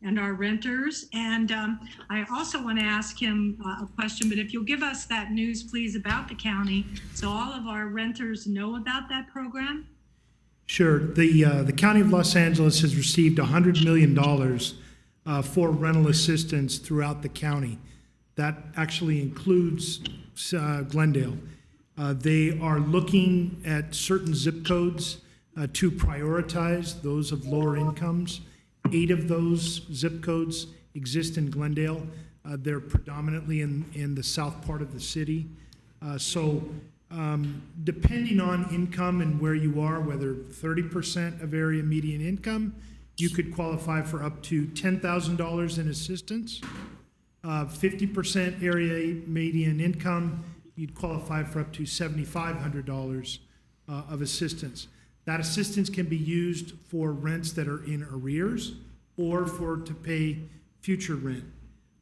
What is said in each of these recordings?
and our renters. And I also want to ask him a question, but if you'll give us that news, please, about the county, so all of our renters know about that program. Sure. The County of Los Angeles has received $100 million for rental assistance throughout the county. That actually includes Glendale. They are looking at certain zip codes to prioritize those of lower incomes. 8 of those zip codes exist in Glendale. They're predominantly in the south part of the city. Depending on income and where you are, whether 30% of area median income, you could qualify for up to $10,000 in assistance. 50% area median income, you'd qualify for up to $7,500 of assistance. That assistance can be used for rents that are in arrears or to pay future rent.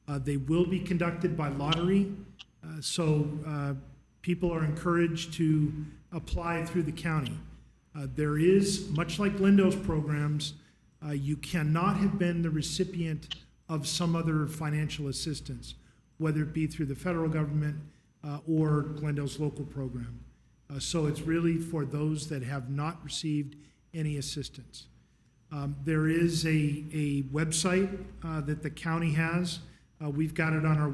They will be conducted by lottery, so people are encouraged to apply through the county. There is, much like Glendale's programs, you cannot have been the recipient of some other financial assistance, whether it be through the federal government or Glendale's local program. So it's really for those that have not received any assistance. There is a website that the county has. We've got it on our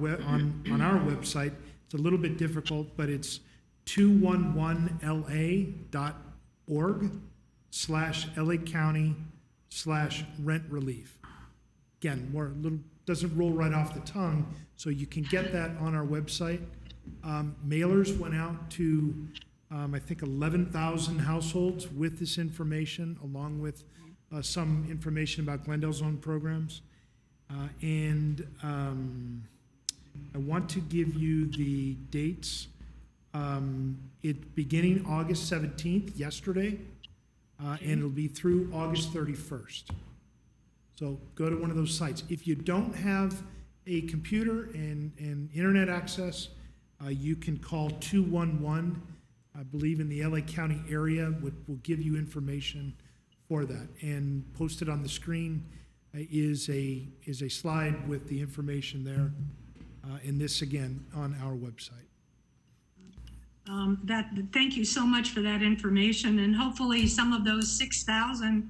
on our website. It's a little bit difficult, but it's 211la.org/LA County/rent relief. Again, doesn't roll right off the tongue, so you can get that on our website. Mailers went out to, I think, 11,000 households with this information, along with some information about Glendale's own programs. I want to give you the dates. It beginning August 17th, yesterday, and it'll be through August 31st. So go to one of those sites. If you don't have a computer and internet access, you can call 211. I believe in the LA County area will give you information for that. And posted on the screen is a slide with the information there. And this, again, on our website. Thank you so much for that information, and hopefully some of those 6,000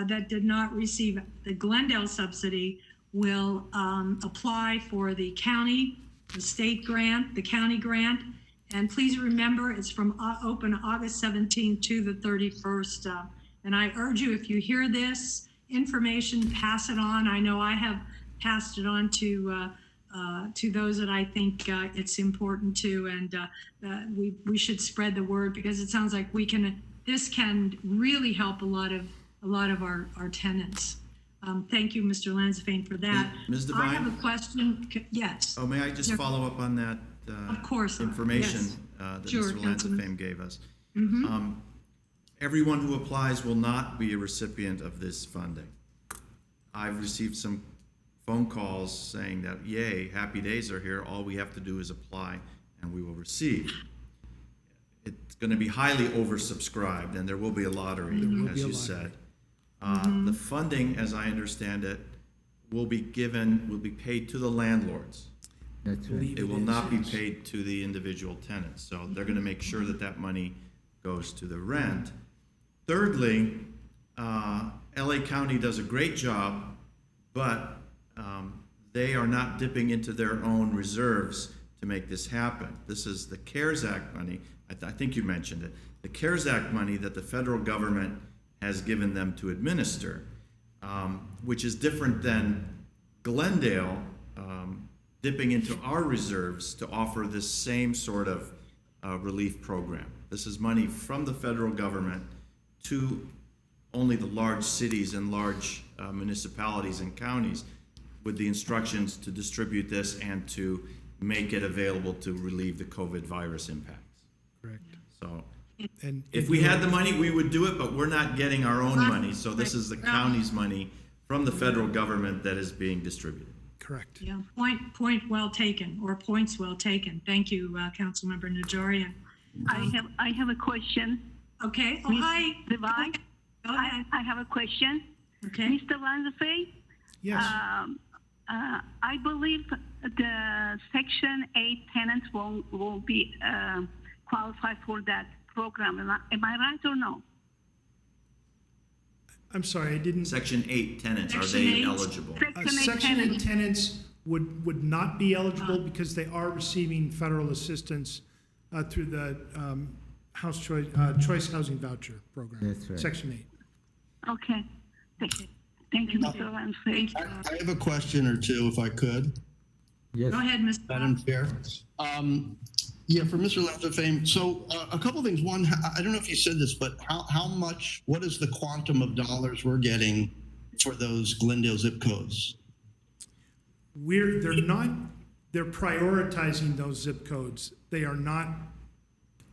that did not receive the Glendale subsidy will apply for the county, the state grant, the county grant. And please remember, it's from open August 17th to the 31st. And I urge you, if you hear this information, pass it on. I know I have passed it on to those that I think it's important to, and we should spread the word, because it sounds like this can really help a lot of our tenants. Thank you, Mr. Lanzafame, for that. Ms. Devine? I have a question. Yes. Oh, may I just follow up on that Of course. information Yes. That Sure, Mr. Councilman. Lanzafame gave us? Everyone who applies will not be a recipient of this funding. I've received some phone calls saying that, yay, happy days are here, all we have to do is apply and we will receive. It's going to be highly oversubscribed, and there will be a lottery, as you said. The funding, as I understand it, will be paid to the landlords. That's right. It will not be paid to the individual tenants. So they're going to make sure that that money goes to the rent. Thirdly, LA County does a great job, but they are not dipping into their own reserves to make this happen. This is the CARES Act money. I think you mentioned it. The CARES Act money that the federal government has given them to administer, which is different than Glendale dipping into our reserves to offer this same sort of relief program. This is money from the federal government to only the large cities and large municipalities and counties, with the instructions to distribute this and to make it available to relieve the COVID virus impacts. Correct. So And if we had the money, we would do it, but we're not getting our own money. So this is the county's money from the federal government that is being distributed. correct. Yeah, point well taken, or points well taken. Thank you, Councilmember Najarian. I have a question. Okay. Oh, Ms. hi. Devine? Go ahead. I have a question. Okay. Mr. Lanzafame, Yes. I believe the Section 8 tenants will be qualified for that program. Am I right or no? I'm sorry, I didn't. Section 8 tenants, are Section they 8? eligible? Section 8 tenants would not be eligible because they are receiving federal assistance through the Choice Housing Voucher Program. That's right. Section 8. Okay. Thank you, Mr. Ramsey. I have a question or two, if I could, Go Yes, ahead, Ms. Madam Chair. Yeah, for Mr. Lansafame, so a couple things. One, I don't know if you said this, but how much, what is the quantum of dollars we're getting for those Glendale zip codes? They're prioritizing those zip codes. They are not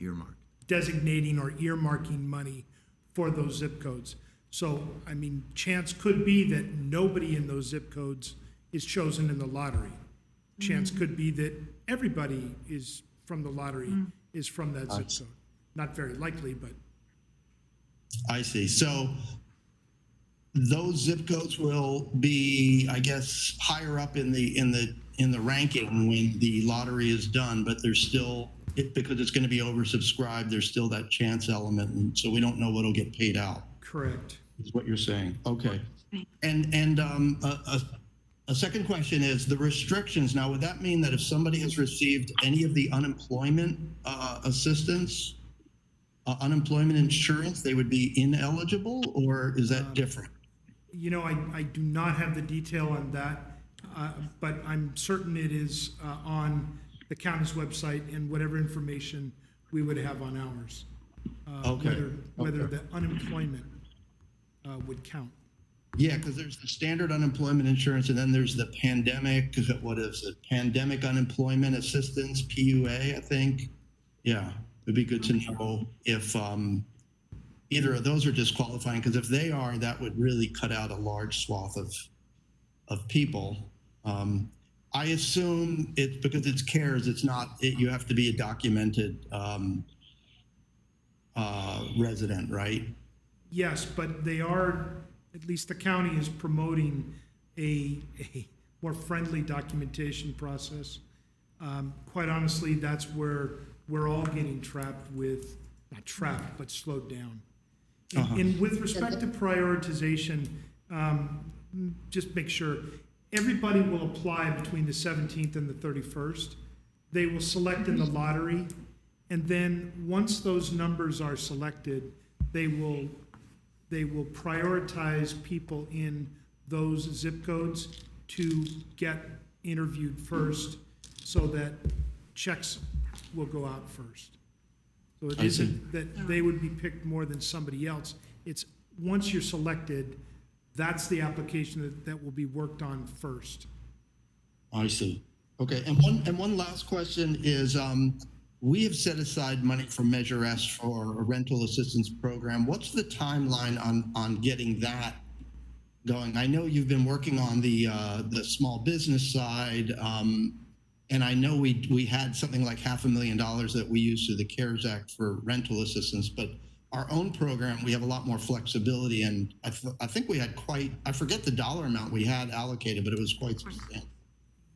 Earmark. designating or earmarking money for those zip codes. So, I mean, chance could be that nobody in those zip codes is chosen in the lottery. Chance could be that everybody is from the lottery is from that zip code. Not very likely, but I see. So those zip codes will be, I guess, higher up in the ranking when the lottery is done, but there's still, because it's going to be oversubscribed, there's still that chance element, and so we don't know what'll get paid out. correct. Is what you're saying. Okay. And a second question is the restrictions. Now, would that mean that if somebody has received any of the unemployment assistance, unemployment insurance, they would be ineligible, or is that different? You know, I do not have the detail on that, but I'm certain it is on the county's website and whatever information we would have on ours. Okay, Whether okay. the unemployment would count. Yeah, because there's the standard unemployment insurance, and then there's the pandemic, what is it? Pandemic Unemployment Assistance, PUA, I think. Yeah, it'd be good to know if either of those are disqualifying, because if they are, that would really cut out a large swath of people. I assume it's because it's CARES, it's not, you have to be a documented resident, right? Yes, but they are, at least the county is promoting a more friendly documentation process. Quite honestly, that's where we're all getting trapped with, not trapped, but slowed down. And with respect to prioritization, just make sure, everybody will apply between the 17th and the 31st. They will select in the lottery, and then once those numbers are selected, they will prioritize people in those zip codes to get interviewed first so that checks will go out first. So it I see. isn't that they would be picked more than somebody else. It's once you're selected, that's the application that will be worked on first. I see. Okay, and one last question is, we have set aside money from Measure S for a rental assistance program. What's the timeline on getting that going? I know you've been working on the small business side, and I know we had something like $500,000 that we used through the CARES Act for rental assistance, but our own program, we have a lot more flexibility, and I think we had I forget the dollar amount we had allocated, but it was quite substantial.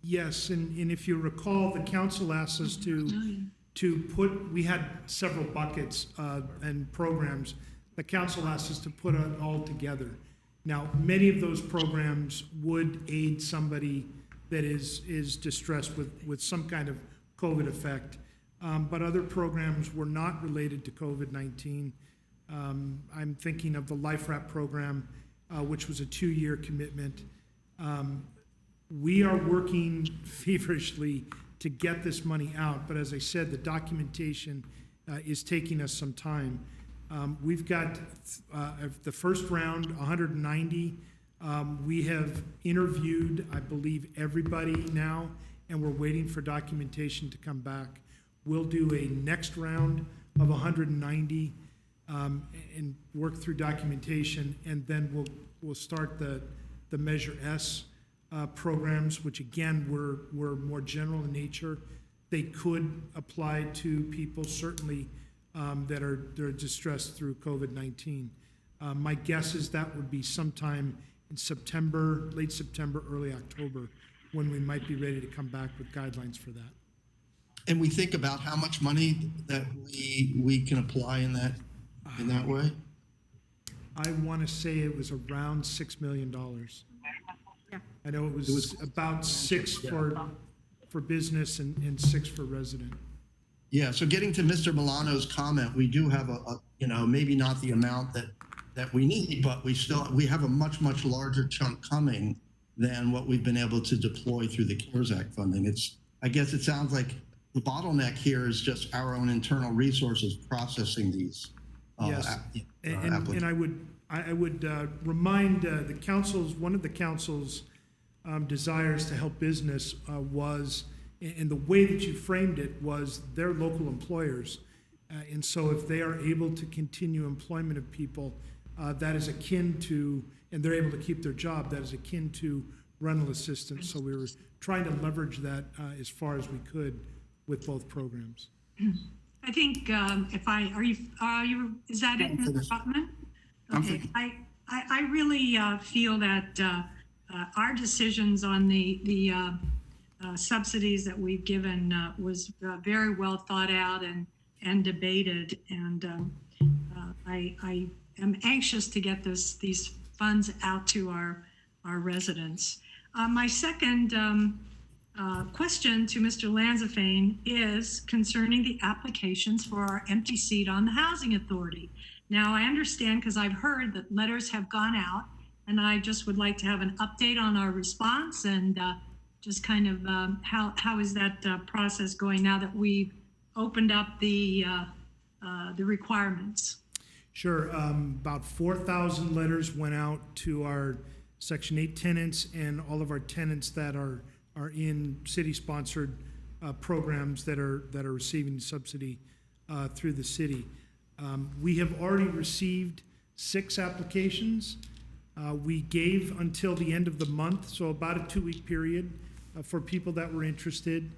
Yes, and if you recall, the council asked us to put, we had several buckets and programs. The council asked us to put it all together. Now, many of those programs would aid somebody that is distressed with some kind of COVID effect. But other programs were not related to COVID-19. I'm thinking of the Life Wrap program, which was a 2-year commitment. We are working feverishly to get this money out, but as I said, the documentation is taking us some time. We've got the first round, 190. We have interviewed, I believe, everybody now, and we're waiting for documentation to come back. We'll do a next round of 190 and work through documentation, and then we'll start the Measure S programs, which again were more general in nature. They could apply to people certainly that are distressed through COVID-19. My guess is that would be sometime in September, late September, early October, when we might be ready to come back with guidelines for that. And we think about how much money that we can apply in that way? I want to say it was around $6 million. Yeah. I know it was about 6 for business and 6 for resident. Yeah, so getting to Mr. Milano's comment, we do have maybe not the amount that we need, but we have a much larger chunk coming than what we've been able to deploy through the CARES Act funding. I guess it sounds like the bottleneck here is just our own internal resources processing these. Yes, and I would remind the council's, one of the council's desires to help business was, and the way that you framed it was they're local employers. And so if they are able to continue employment of people, that is akin to, and they're able to keep their job, that is akin to rental assistance. So we were trying to leverage that as far as we could with both programs. I think is that it, Mr. Butman? I'm Okay, finished. I really feel that our decisions on the subsidies that we've given was very well thought out and debated, and I am anxious to get these funds out to our residents. My second question to Mr. Lanzafame is concerning the applications for our empty seat on the Housing Authority. Now, I understand, because I've heard that letters have gone out, and I just would like to have an update on our response and just kind of how is that process going now that we've opened up the requirements? Sure, about 4,000 letters went out to our Section 8 tenants and all of our tenants that are in city-sponsored programs that are receiving subsidy through the city. We have already received 6 applications. We gave until the end of the month, so about a 2-week period for people that were interested.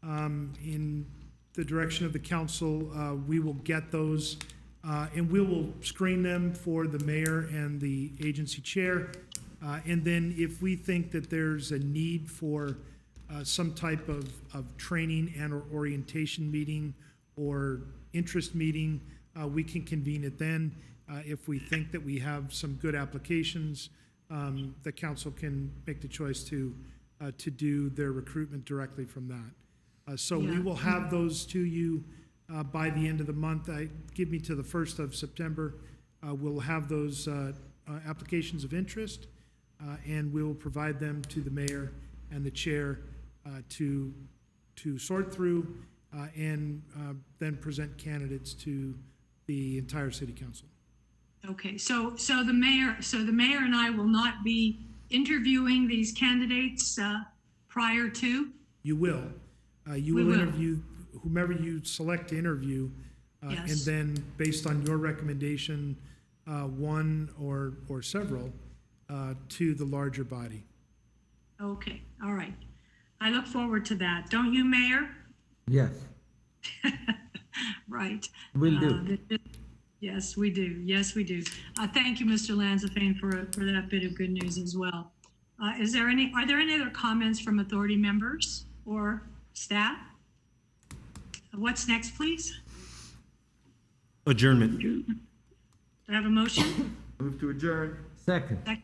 In the direction of the council, we will get those and we will screen them for the mayor and the agency chair. And then if we think that there's a need for some type of training and or orientation meeting or interest meeting, we can convene it then. If we think that we have some good applications, the council can make the choice to do their recruitment directly from that. So we Yeah. will have those to you by the end of the month. Give me to the 1st of September. We'll have those applications of interest, and we will provide them to the mayor and the chair to sort through and then present candidates to the entire city council. Okay, so the mayor and I will not be interviewing these candidates prior to? You will. You We will will. interview whomever you select to interview, and Yes. then based on your recommendation, one or several to the larger body. Okay, all right. I look forward to that. Don't you, Mayor? Yes, Right. will do. Yes, we do. Yes, we do. Thank you, Mr. Lanzafame, for that bit of good news as well. Are there any other comments from authority members or staff? What's next, please? Adjournment. Do I have a motion? Move to adjourn. Second.